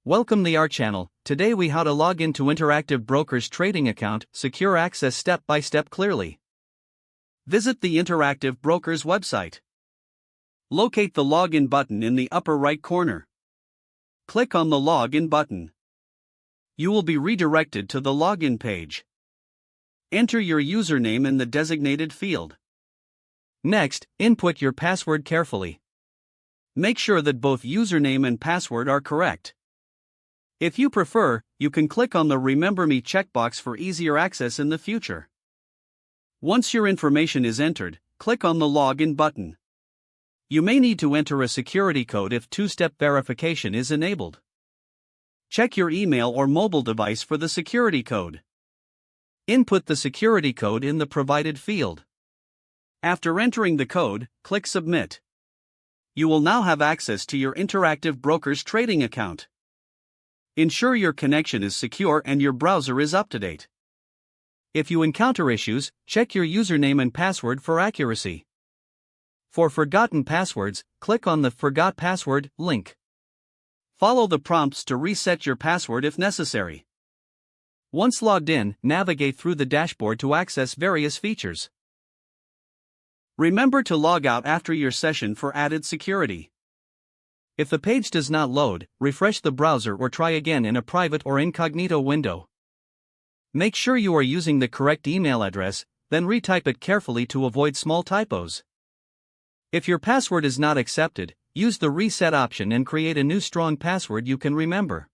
Welcome to our channel. Today we how to log into Interactive Broker's trading account, secure access step by step clearly. Visit the Interactive Broker's website. Locate the login button in the upper right corner. Click on the login button. You will be redirected to the login page. Enter your username in the designated field. Next, input your password carefully. Make sure that both username and password are correct. If you prefer, you can click on the Remember Me checkbox for easier access in the future. Once your information is entered, click on the Login button. You may need to enter a security code if two-step verification is enabled. Check your email or mobile device for the security code. Input the security code in the provided field. After entering the code, click Submit. You will now have access to your Interactive Broker's trading account. Ensure your connection is secure and your browser is up to date. If you encounter issues, check your username and password for accuracy. For forgotten passwords, click on the Forgot Password link. Follow the prompts to reset your password if necessary. Once logged in, navigate through the dashboard to access various features. Remember to log out after your session for added security. If the page does not load, refresh the browser or try again in a private or incognito window. Make sure you are using the correct email address, then retype it carefully to avoid small typos. If your password is not accepted, use the reset option and create a new strong password you can remember.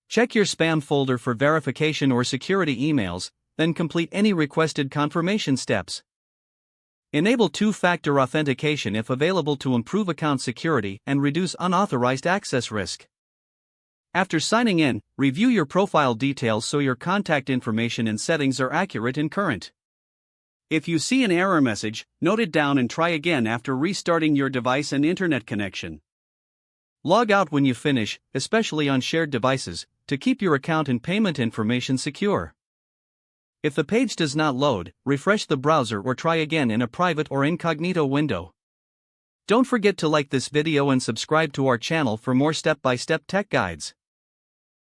Check your spam folder for verification or security emails, then complete any requested confirmation steps. Enable two-factor authentication if available to improve account security and reduce unauthorized access risk. After signing in, review your profile details so your contact information and settings are accurate and current. If you see an error message, note it down and try again after restarting your device and internet connection. Log out when you finish, especially on shared devices, to keep your account and payment information secure. If the page does not load, refresh the browser or try again in a private or incognito window. Don't forget to like this video and subscribe to our channel for more step-by-step tech guides.